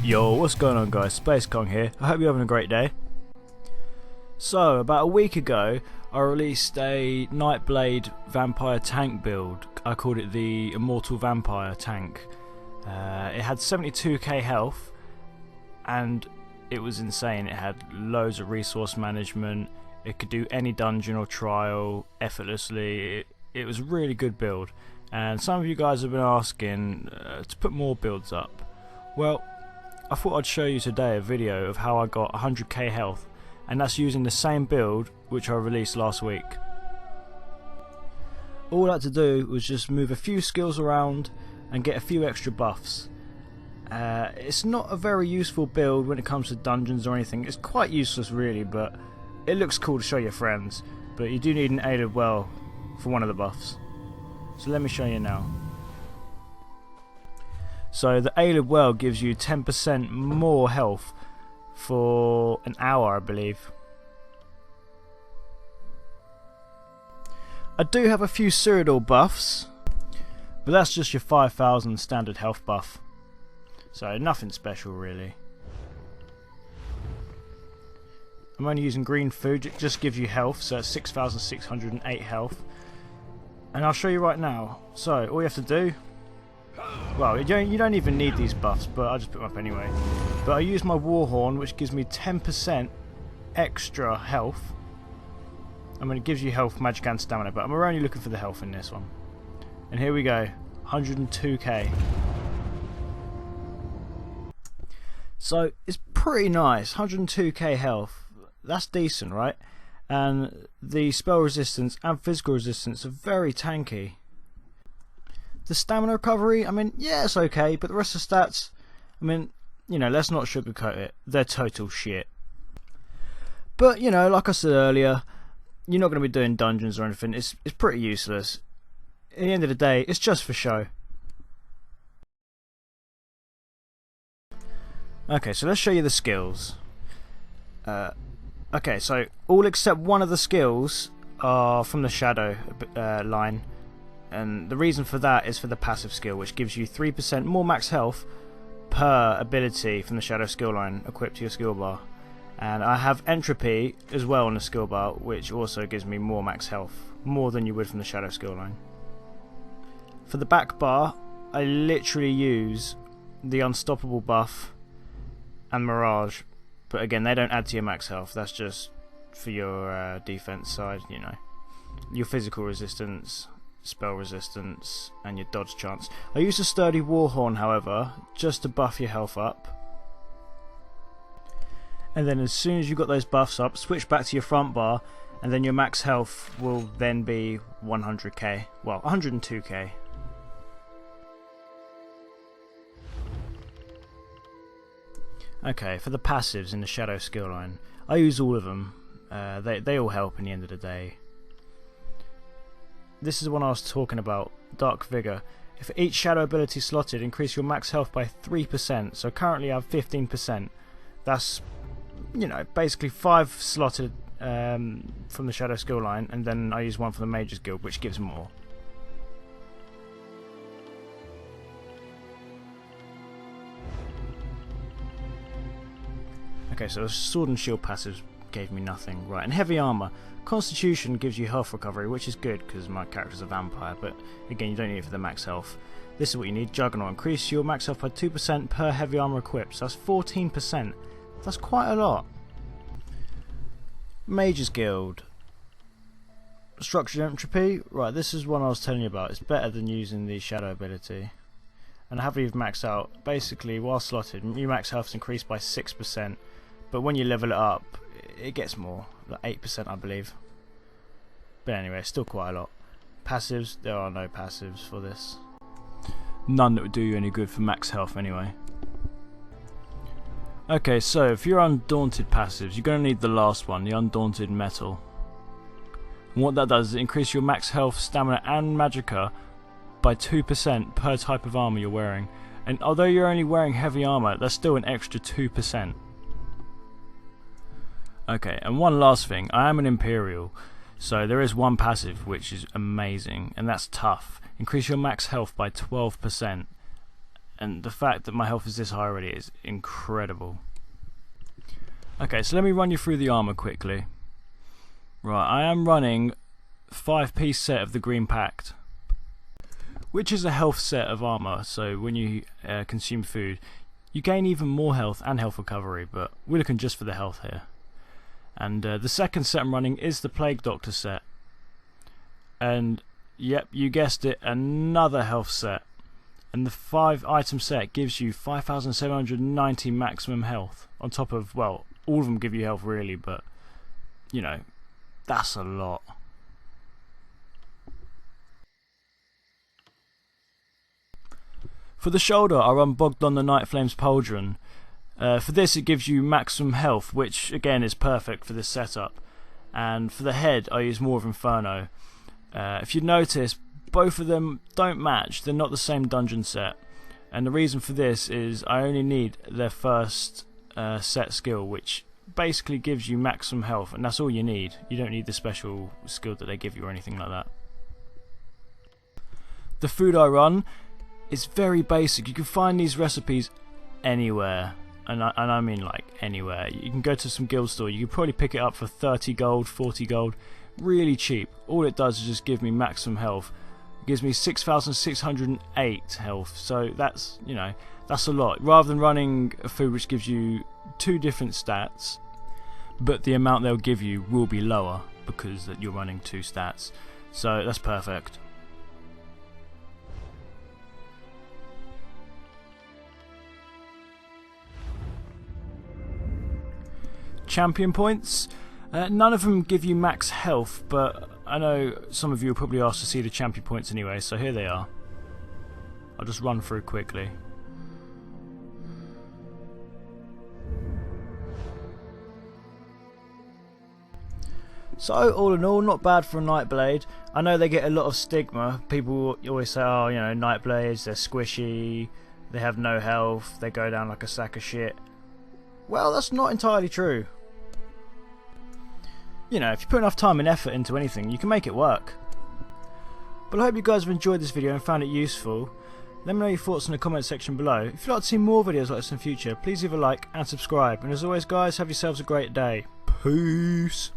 Yo, what's going on guys, Space Kong here, I hope you're having a great day. So, about a week ago, I released a Nightblade vampire tank build. I called it the Immortal Vampire Tank. It had 72k health, and it was insane. It had loads of resource management, it could do any dungeon or trial effortlessly. It was a really good build, and some of you guys have been asking to put more builds up. Well, I thought I'd show you today a video of how I got 100k health, and that's using the same build which I released last week. All I had to do was just move a few skills around and get a few extra buffs. It's not a very useful build when it comes to dungeons or anything. It's quite useless really, but it looks cool to show your friends. But you do need an aided well for one of the buffs. So let me show you now. So the aided well gives you 10% more health for an hour, I believe. I do have a few Cyrodiil buffs, but that's just your 5000 standard health buff, so nothing special really. I'm only using green food, it just gives you health, so it's 6608 health. And I'll show you right now. So all you have to do, well, you don't even need these buffs, but I'll just put them up anyway. But I use my Warhorn, which gives me 10% extra health. I mean, it gives you health, magic and stamina, but we're only looking for the health in this one. And here we go, 102k. So it's pretty nice, 102k health. That's decent, right? And the spell resistance and physical resistance are very tanky. The stamina recovery, I mean, yeah, it's okay, but the rest of the stats, I mean, you know, let's not sugarcoat it. They're total shit. But, you know, like I said earlier, you're not going to be doing dungeons or anything. It's pretty useless. At the end of the day, it's just for show. Okay, so let's show you the skills. Okay, so all except one of the skills are from the shadow line. And the reason for that is for the passive skill, which gives you 3% more max health per ability from the shadow skill line equipped to your skill bar. And I have entropy as well on the skill bar, which also gives me more max health, more than you would from the shadow skill line. For the back bar, I literally use the unstoppable buff and mirage, but again they don't add to your max health, that's just for your defense side, you know, your physical resistance, spell resistance and your dodge chance. I use a sturdy Warhorn however, just to buff your health up. And then as soon as you've got those buffs up, switch back to your front bar, and then your max health will then be 100k, well 102k. Okay, for the passives in the shadow skill line, I use all of them. They all help in the end of the day. This is the one I was talking about, Dark Vigor. If each shadow ability slotted, increase your max health by 3%. So currently I have 15%. That's, you know, basically 5 slotted from the shadow skill line, and then I use one from the Mages Guild, which gives more. Okay, so the Sword and Shield passives gave me nothing. Right, and Heavy Armor. Constitution gives you health recovery, which is good because my character's a vampire, but again you don't need it for the max health. This is what you need. Juggernaut. Increase your max health by 2% per heavy armor equipped, so that's 14%. That's quite a lot. Mages Guild. Structured Entropy. Right, this is one I was telling you about. It's better than using the shadow ability. And I haven't even maxed out. Basically, while slotted, your max health is increased by 6%, but when you level it up, it gets more, like 8% I believe. But anyway, it's still quite a lot. Passives, there are no passives for this. None that would do you any good for max health anyway. Okay, so if you're Undaunted passives, you're going to need the last one, the Undaunted Metal. And what that does is increase your max health, stamina and magicka by 2% per type of armor you're wearing. And although you're only wearing heavy armor, that's still an extra 2%. Okay, and one last thing, I am an Imperial, so there is one passive which is amazing, and that's Tough. Increase your max health by 12%, and the fact that my health is this high already is incredible. Okay, so let me run you through the armor quickly. Right, I am running 5-piece set of the Green Pact, which is a health set of armor, so when you consume food you gain even more health and health recovery, but we're looking just for the health here. And the second set I'm running is the Plague Doctor set, and yep, you guessed it, another health set. And the 5-item set gives you 5,790 maximum health on top of, well, all of them give you health really, but you know, that's a lot. For the shoulder, I run Bogdan the Night Flames Pauldron. For this, it gives you maximum health, which again is perfect for this setup. And for the head, I use more of Inferno. If you notice, both of them don't match. They're not the same dungeon set. And the reason for this is I only need their first set skill, which basically gives you maximum health, and that's all you need. You don't need the special skill that they give you or anything like that. The food I run is very basic. You can find these recipes anywhere, and I mean like anywhere. You can go to some guild store, you can probably pick it up for 30 gold, 40 gold, really cheap. All it does is just give me maximum health. It gives me 6,608 health, so that's, you know, that's a lot. Rather than running a food which gives you 2 different stats, but the amount they'll give you will be lower because that you're running 2 stats, so that's perfect. Champion points, none of them give you max health, but I know some of you will probably ask to see the champion points anyway, so here they are. I'll just run through quickly. So all in all, not bad for a Nightblade. I know they get a lot of stigma. People always say, oh, you know, Nightblades, they're squishy, they have no health, they go down like a sack of shit. Well, that's not entirely true. You know, if you put enough time and effort into anything, you can make it work. But I hope you guys have enjoyed this video and found it useful. Let me know your thoughts in the comment section below. If you'd like to see more videos like this in the future, please leave a like and subscribe. And as always guys, have yourselves a great day. Peace!